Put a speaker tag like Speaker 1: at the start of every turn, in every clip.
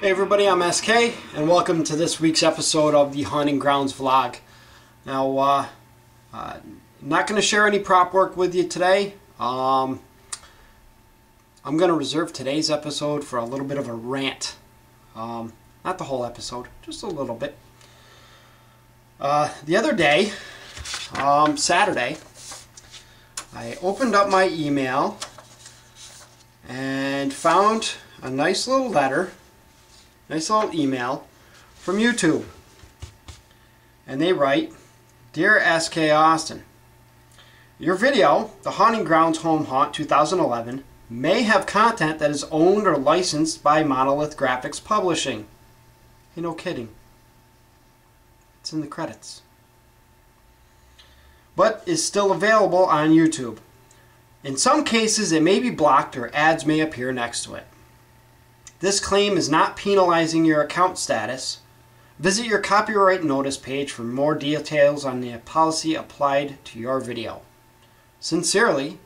Speaker 1: Hey everybody, I'm SK and welcome to this week's episode of the Haunting Grounds vlog. Now, not going to share any prop work with you today. I'm going to reserve today's episode for a little bit of a rant. Not the whole episode, just a little bit. The other day, Saturday, I opened up my email and found a nice little letter, nice little email from YouTube. And they write, "Dear SK Austin, your video, The Haunting Grounds Home Haunt 2011, may have content that is owned or licensed by Monolith Graphics Publishing." Hey, no kidding. It's in the credits. "But is still available on YouTube. In some cases it may be blocked or ads may appear next to it. This claim is not penalizing your account status. Visit your copyright notice page for more details on the policy applied to your video. Sincerely,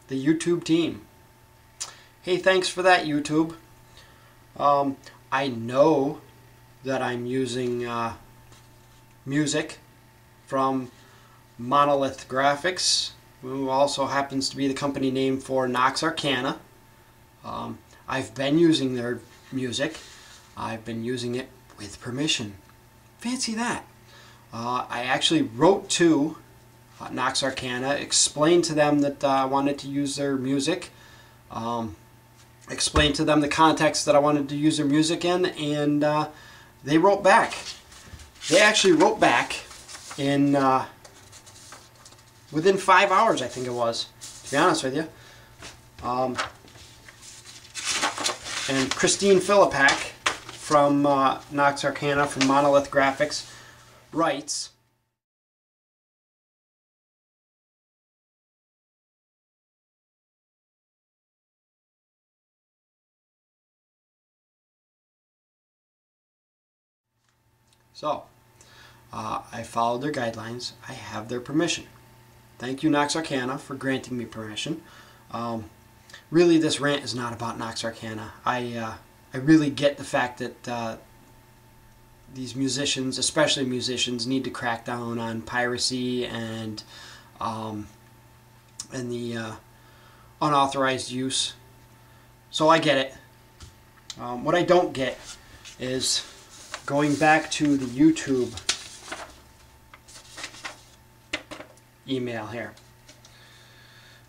Speaker 1: the YouTube team." Hey, thanks for that, YouTube. I know that I'm using music from Monolith Graphics, who also happens to be the company name for Nox Arcana. I've been using their music. I've been using it with permission. Fancy that. I actually wrote to Nox Arcana, explained to them that I wanted to use their music, explained to them the context that I wanted to use their music in, and they wrote back. They actually wrote back in within 5 hours, I think it was, to be honest with you. And Christine Philippak from Nox Arcana, from Monolith Graphics, writes, so, I followed their guidelines. I have their permission. Thank you, Nox Arcana, for granting me permission. Really, this rant is not about Nox Arcana. I really get the fact that these musicians, especially musicians, need to crack down on piracy and the unauthorized use. So I get it. What I don't get is going back to the YouTube email here.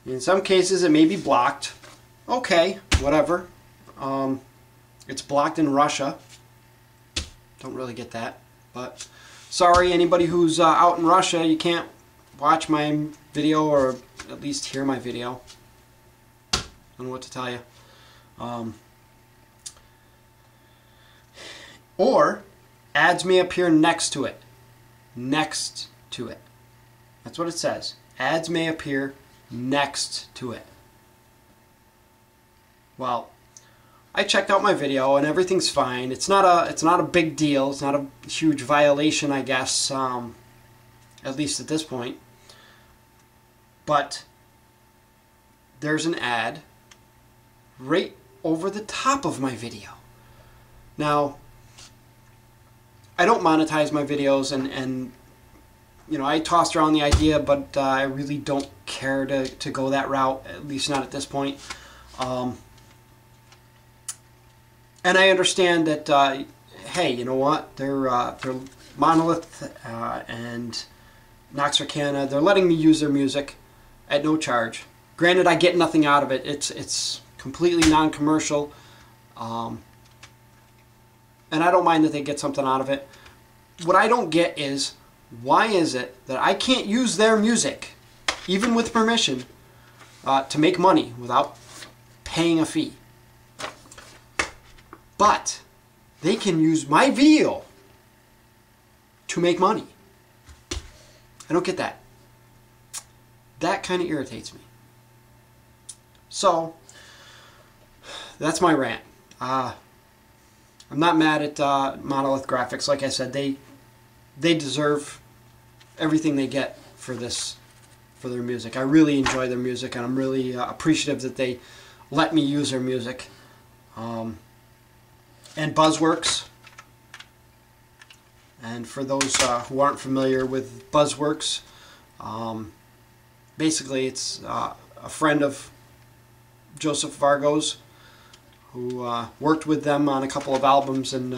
Speaker 1: In some cases it may be blocked. Okay, whatever. It's blocked in Russia. Don't really get that, but sorry, anybody who's out in Russia, you can't watch my video or at least hear my video. I don't know what to tell you. Or ads may appear next to it. Next to it. That's what it says. Ads may appear next to it. Well, I checked out my video and everything's fine. It's not a big deal. It's not a huge violation, I guess, at least at this point. But there's an ad right over the top of my video. Now, I don't monetize my videos, and you know, I tossed around the idea, but I really don't care to go that route, at least not at this point. And I understand that, hey, you know what? They're Monolith and Nox Arcana. They're letting me use their music at no charge. Granted, I get nothing out of it. It's completely non-commercial, and I don't mind that they get something out of it. What I don't get is, why is it that I can't use their music, even with permission, to make money without paying a fee? But they can use my video to make money. I don't get that. That kind of irritates me. So, that's my rant. I'm not mad at Monolith Graphics. Like I said, they deserve everything they get for their music. I really enjoy their music, and I'm really appreciative that they let me use their music. and Buzzworks. And for those who aren't familiar with Buzzworks, basically it's a friend of Joseph Vargo's who worked with them on a couple of albums and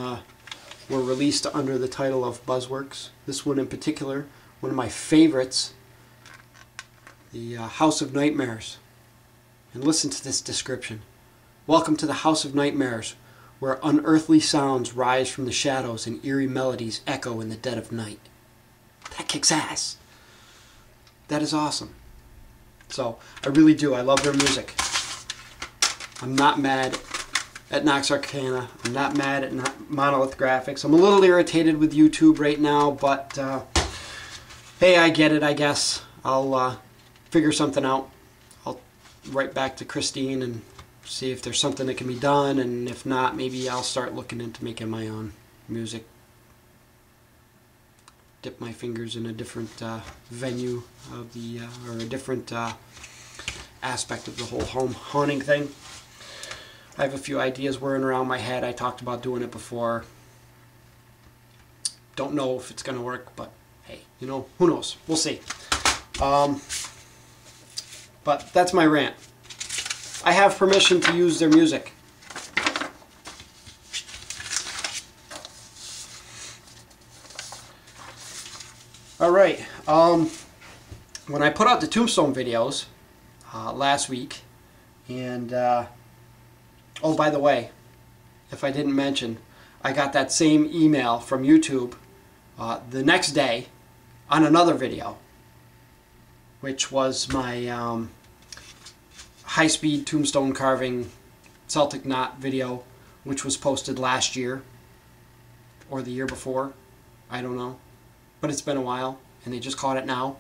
Speaker 1: were released under the title of Buzzworks. This one in particular, one of my favorites, the House of Nightmares. And listen to this description. Welcome to the House of Nightmares, where unearthly sounds rise from the shadows and eerie melodies echo in the dead of night. That kicks ass. That is awesome. So, I really do. I love their music. I'm not mad at Nox Arcana. I'm not mad at Monolith Graphics. I'm a little irritated with YouTube right now, but hey, I get it, I guess. I'll figure something out. I'll write back to Christine and see if there's something that can be done, and if not, maybe I'll start looking into making my own music. Dip my fingers in a different venue of the, or a different aspect of the whole home haunting thing. I have a few ideas whirring around my head. I talked about doing it before. Don't know if it's going to work, but hey, you know, who knows? We'll see. But that's my rant. I have permission to use their music. Alright, when I put out the Tombstone videos last week, and oh, by the way, if I didn't mention, I got that same email from YouTube the next day on another video, which was my high-speed tombstone carving Celtic knot video, which was posted last year or the year before. I don't know, but it's been a while and they just caught it now.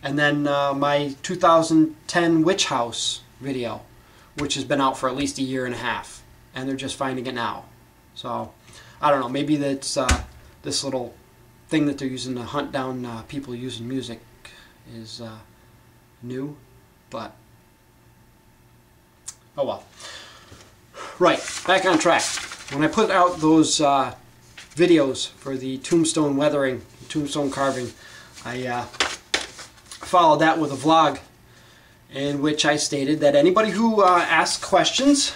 Speaker 1: And then my 2010 Witch House video, which has been out for at least a year and a half, and they're just finding it now. So I don't know, maybe that's this little thing that they're using to hunt down people using music is new, but oh well. Right, back on track. When I put out those videos for the Tombstone Weathering, tombstone carving, I followed that with a vlog in which I stated that anybody who asks questions,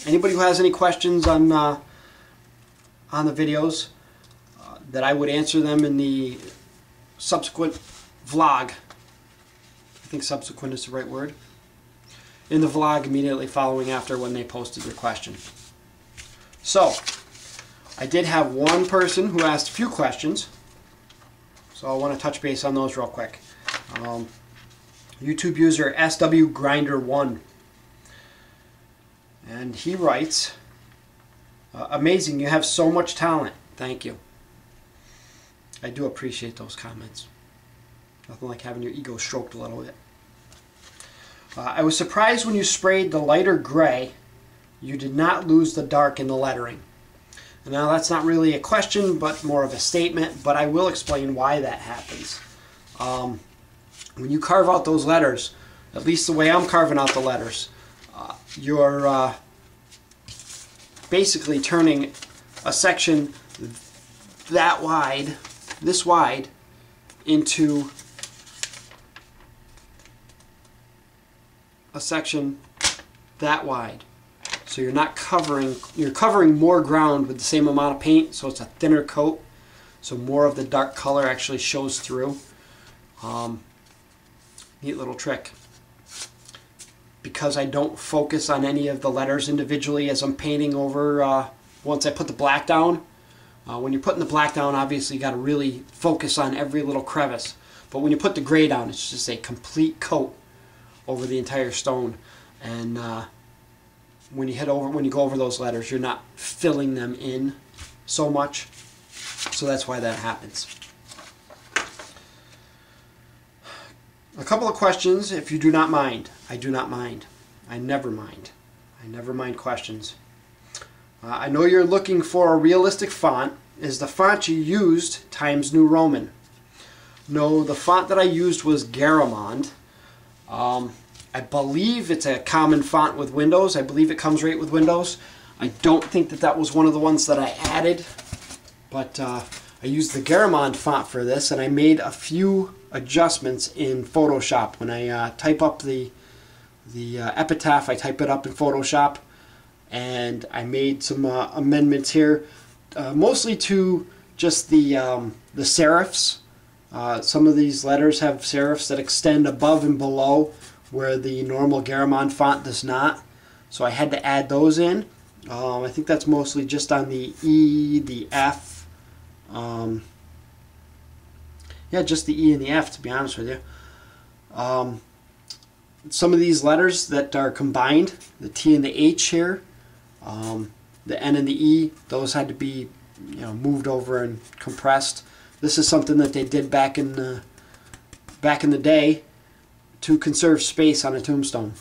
Speaker 1: anybody who has any questions on the videos, that I would answer them in the subsequent vlog. I think subsequent is the right word. In the vlog immediately following after when they posted their question. So, I did have one person who asked a few questions, so I want to touch base on those real quick. YouTube user SWGrinder1, and he writes, amazing, you have so much talent. Thank you. I do appreciate those comments. Nothing like having your ego stroked a little bit. I was surprised when you sprayed the lighter gray, you did not lose the dark in the lettering. Now that's not really a question, but more of a statement, but I will explain why that happens. When you carve out those letters, at least the way I'm carving out the letters, you're basically turning a section that wide, this wide, into a section that wide. So you're not covering, you're covering more ground with the same amount of paint, so it's a thinner coat, so more of the dark color actually shows through. Neat little trick. Because I don't focus on any of the letters individually as I'm painting over, once I put the black down. When you're putting the black down, obviously you got to really focus on every little crevice. But when you put the gray down, it's just a complete coat over the entire stone. And when you go over those letters, you're not filling them in so much. So that's why that happens. A couple of questions, if you do not mind. I do not mind. I never mind. I never mind questions. I know you're looking for a realistic font. Is the font you used Times New Roman? No, the font that I used was Garamond. I believe it's a common font with Windows. I believe it comes right with Windows. I don't think that that was one of the ones that I added, but I used the Garamond font for this, and I made a few adjustments in Photoshop. When I type up the epitaph, I type it up in Photoshop, and I made some amendments here, mostly to just the serifs. Some of these letters have serifs that extend above and below where the normal Garamond font does not. So I had to add those in. I think that's mostly just on the E, the F. Yeah, just the E and the F, to be honest with you. Some of these letters that are combined, the T and the H here, the N and the E, those had to be, you know, moved over and compressed. This is something that they did back in the day to conserve space on a tombstone.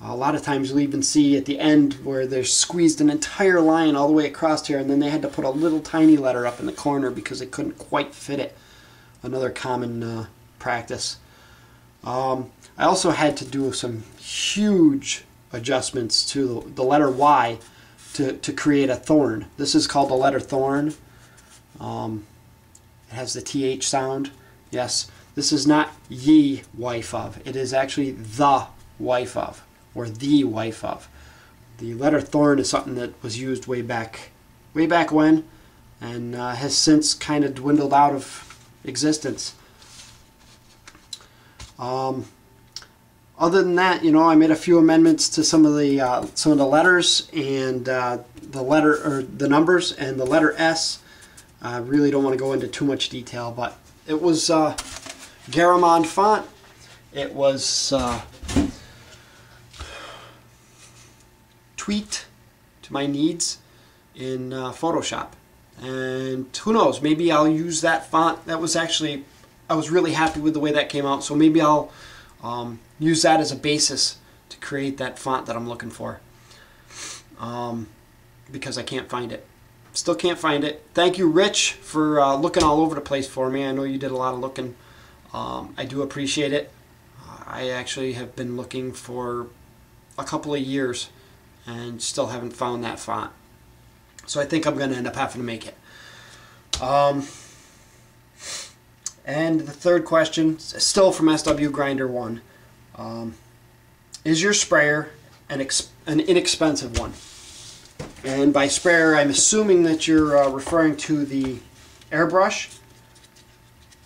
Speaker 1: A lot of times you'll even see at the end where they're squeezed an entire line all the way across here, and then they had to put a little tiny letter up in the corner because they couldn't quite fit it. Another common practice. I also had to do some huge adjustments to the letter Y to create a thorn. This is called the letter thorn. It has the TH sound. Yes, this is not ye wife of. It is actually the wife of, or the wife of. The letter thorn is something that was used way back when, and has since kind of dwindled out of existence. Other than that, you know, I made a few amendments to some of the letters and the numbers and the letter S. I really don't want to go into too much detail, but it was Garamond font. It was tweaked to my needs in Photoshop, and who knows, maybe I'll use that font. That was actually, I was really happy with the way that came out, so maybe I'll use that as a basis to create that font that I'm looking for, because I can't find it. Still can't find it. Thank you, Rich, for looking all over the place for me. I know you did a lot of looking. I do appreciate it. I actually have been looking for a couple of years and still haven't found that font. So I think I'm going to end up having to make it. And the third question, still from SW Grinder 1. Is your sprayer an inexpensive one? And by sprayer, I'm assuming that you're referring to the airbrush.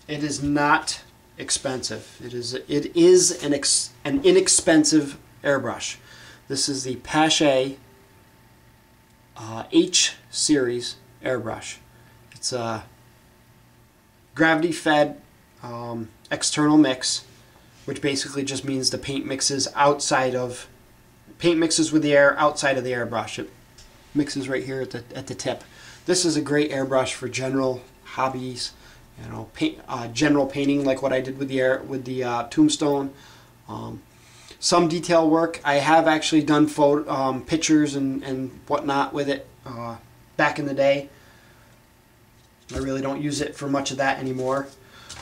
Speaker 1: It is not expensive. It is an inexpensive airbrush. This is the Pache H series airbrush. It's a gravity-fed external mix, which basically just means the paint mixes with the air outside of the airbrush. It mixes right here at the tip. This is a great airbrush for general hobbies, you know, general painting like what I did with the Tombstone. Some detail work. I have actually done pictures and whatnot with it back in the day. I really don't use it for much of that anymore.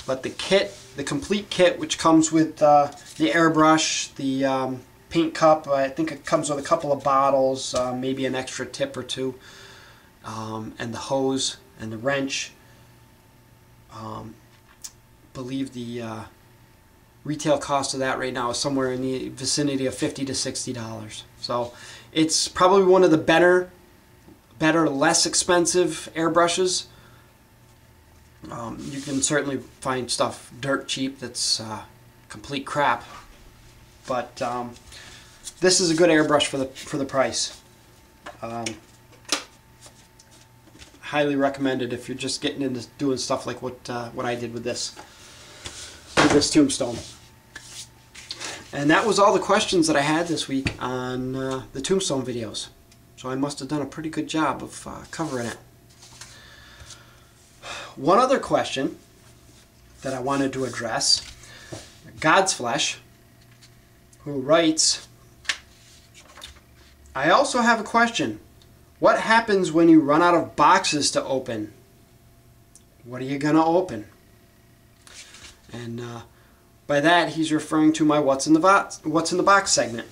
Speaker 1: But the kit, the complete kit, which comes with the airbrush, the paint cup, I think it comes with a couple of bottles, maybe an extra tip or two, and the hose and the wrench. Believe the retail cost of that right now is somewhere in the vicinity of $50 to $60. So it's probably one of the better, less expensive airbrushes. You can certainly find stuff dirt cheap that's complete crap, but this is a good airbrush for the price. Highly recommended if you're just getting into doing stuff like what I did with this Tombstone. And that was all the questions that I had this week on the Tombstone videos. So I must have done a pretty good job of covering it. One other question that I wanted to address, God's Flesh, who writes, I also have a question. What happens when you run out of boxes to open? What are you going to open? And by that, he's referring to my What's in the Box segment.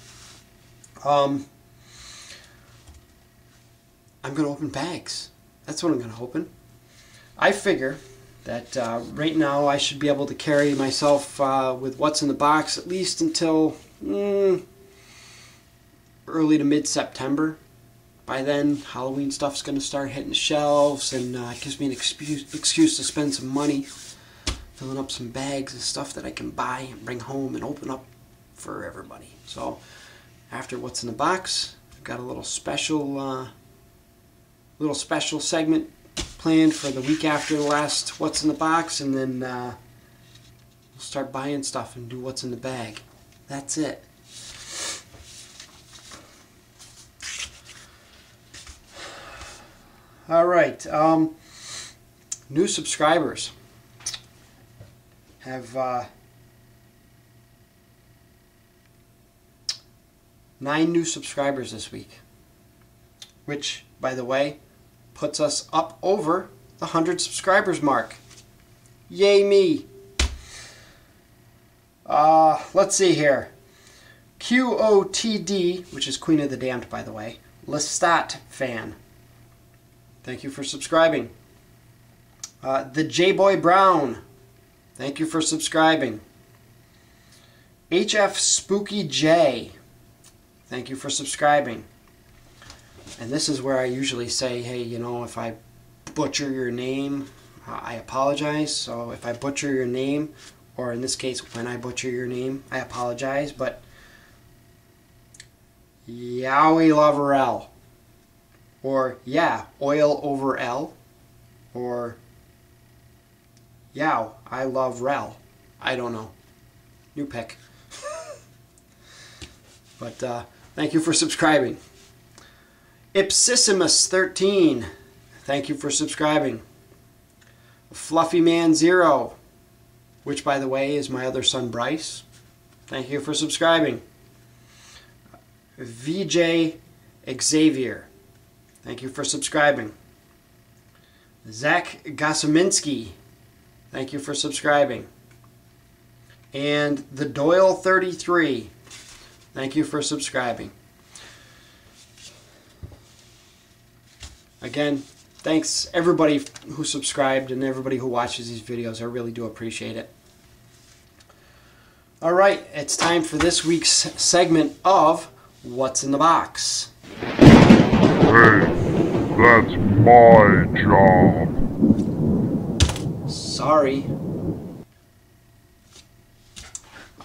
Speaker 1: I'm going to open bags. That's what I'm going to open. I figure that right now I should be able to carry myself with what's in the box at least until early to mid-September. By then, Halloween stuff's going to start hitting the shelves, and it gives me an excuse to spend some money filling up some bags of stuff that I can buy and bring home and open up for everybody. So after what's in the box, I've got a little special segment planned for the week after the last what's in the box, and then we'll start buying stuff and do what's in the bag. That's it. Alright, new subscribers have 9 new subscribers this week, which, by the way, puts us up over the 100 subscribers mark. Yay me! Let's see here. QOTD, which is Queen of the Damned, by the way, Lestat fan. Thank you for subscribing. The J-Boy Brown. Thank you for subscribing. HF Spooky J. Thank you for subscribing. And this is where I usually say, hey, you know, if I butcher your name, I apologize. So if I butcher your name, or in this case, when I butcher your name, I apologize. But Yowie Loverell. Or, yeah, oil over L. Or, yow, I love Rel. I don't know. New pick. But, thank you for subscribing. Ipsissimus13. Thank you for subscribing. Fluffy Man 0. Which, by the way, is my other son, Bryce. Thank you for subscribing. VJ Xavier. Thank you for subscribing. Zach Gosiminski. Thank you for subscribing. And the Doyle 33. Thank you for subscribing. Again, thanks everybody who subscribed and everybody who watches these videos. I really do appreciate it. Alright, it's time for this week's segment of What's in the Box.
Speaker 2: Hey, that's my job.
Speaker 1: Sorry.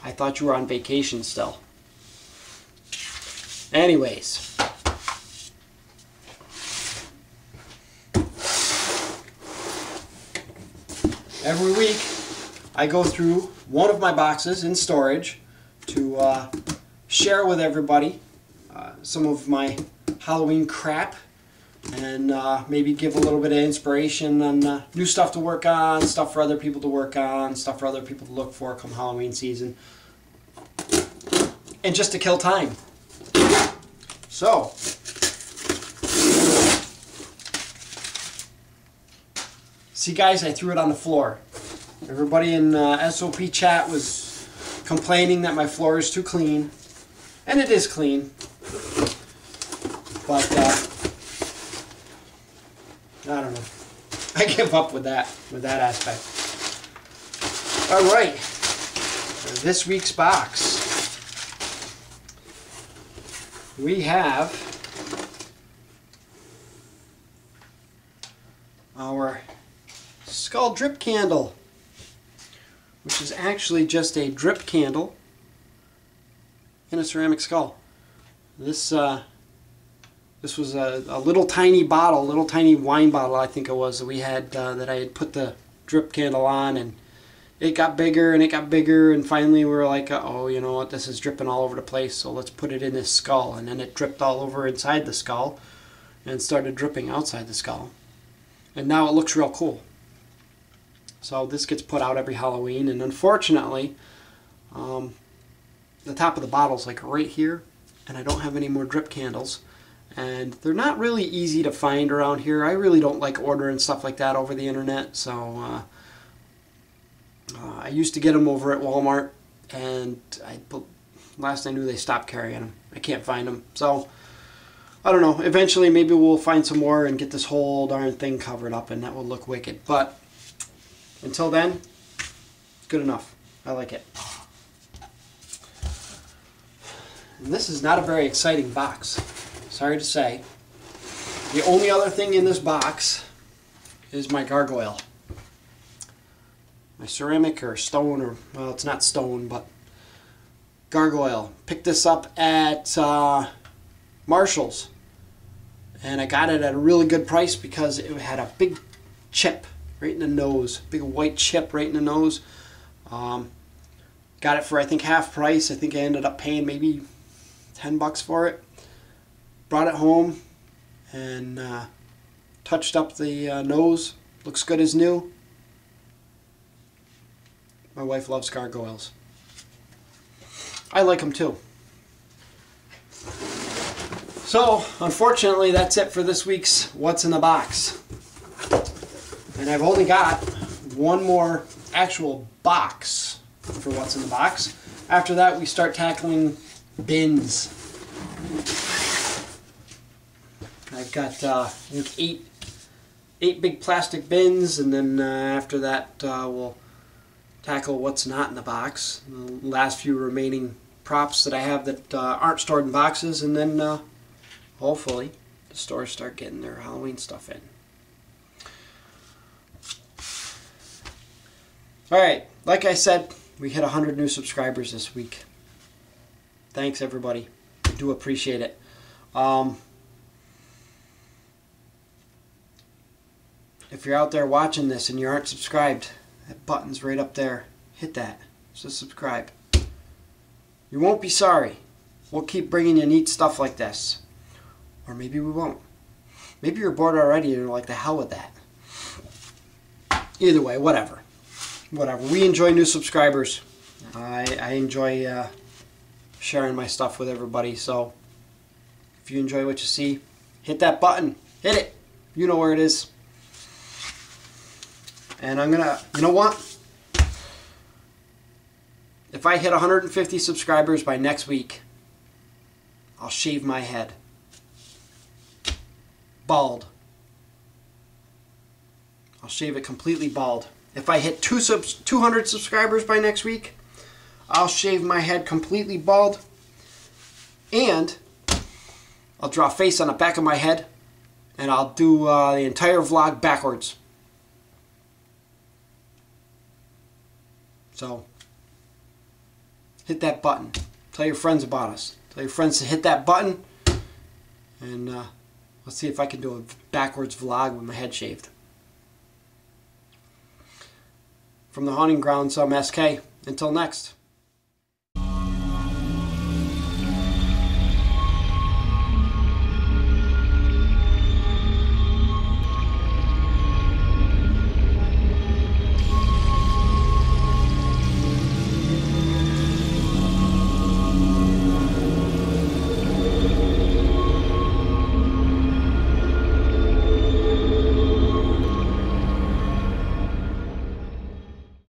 Speaker 1: I thought you were on vacation still. Anyways. Every week I go through one of my boxes in storage to share with everybody some of my Halloween crap, and maybe give a little bit of inspiration on new stuff to work on, stuff for other people to work on, stuff for other people to look for come Halloween season, and just to kill time. So, see guys, I threw it on the floor. Everybody in SOP chat was complaining that my floor is too clean, and it is clean. But, I don't know. I give up with that aspect. Alright. This week's box. We have our skull drip candle, which is actually just a drip candle in a ceramic skull. This was a little tiny bottle, little tiny wine bottle, I think it was, that we had, that I had put the drip candle on, and it got bigger and it got bigger, and finally we were like, oh, you know what, this is dripping all over the place, so let's put it in this skull. And then it dripped all over inside the skull and started dripping outside the skull. And now it looks real cool. So this gets put out every Halloween, and unfortunately, the top of the bottle's like right here, and I don't have any more drip candles. And they're not really easy to find around here. I really don't like ordering stuff like that over the internet, so I used to get them over at Walmart, and last I knew they stopped carrying them. I can't find them. So I don't know. Eventually, maybe we'll find some more and get this whole darn thing covered up, and that will look wicked. But until then, good enough. I like it. And this is not a very exciting box. Sorry to say. The only other thing in this box is my gargoyle. My ceramic or stone, or, well, it's not stone, but gargoyle. Picked this up at Marshall's. And I got it at a really good price because it had a big chip right in the nose. Big white chip right in the nose. Got it for, I think, half price. I think I ended up paying maybe $10 for it. Brought it home and touched up the nose. Looks good as new. My wife loves gargoyles. I like them too. So, unfortunately, that's it for this week's What's in the Box. And I've only got one more actual box for What's in the Box. After that, we start tackling bins. I've got I think eight big plastic bins, and then after that we'll tackle what's not in the box. The last few remaining props that I have that aren't stored in boxes, and then hopefully the stores start getting their Halloween stuff in. Alright, like I said, we hit 100 new subscribers this week. Thanks everybody. I do appreciate it. If you're out there watching this and you aren't subscribed, that button's right up there. Hit that. So subscribe. You won't be sorry. We'll keep bringing you neat stuff like this. Or maybe we won't. Maybe you're bored already and you're like, the hell with that. Either way, whatever. Whatever. We enjoy new subscribers. I enjoy sharing my stuff with everybody. So if you enjoy what you see, hit that button. Hit it. You know where it is. And I'm gonna, you know what? If I hit 150 subscribers by next week, I'll shave my head. Bald. I'll shave it completely bald. If I hit 200 subscribers by next week, I'll shave my head completely bald. And I'll draw a face on the back of my head, and I'll do the entire vlog backwards. So, hit that button. Tell your friends about us. Tell your friends to hit that button. And let's see if I can do a backwards vlog with my head shaved. From the Haunting Grounds, I'm SK. Until next.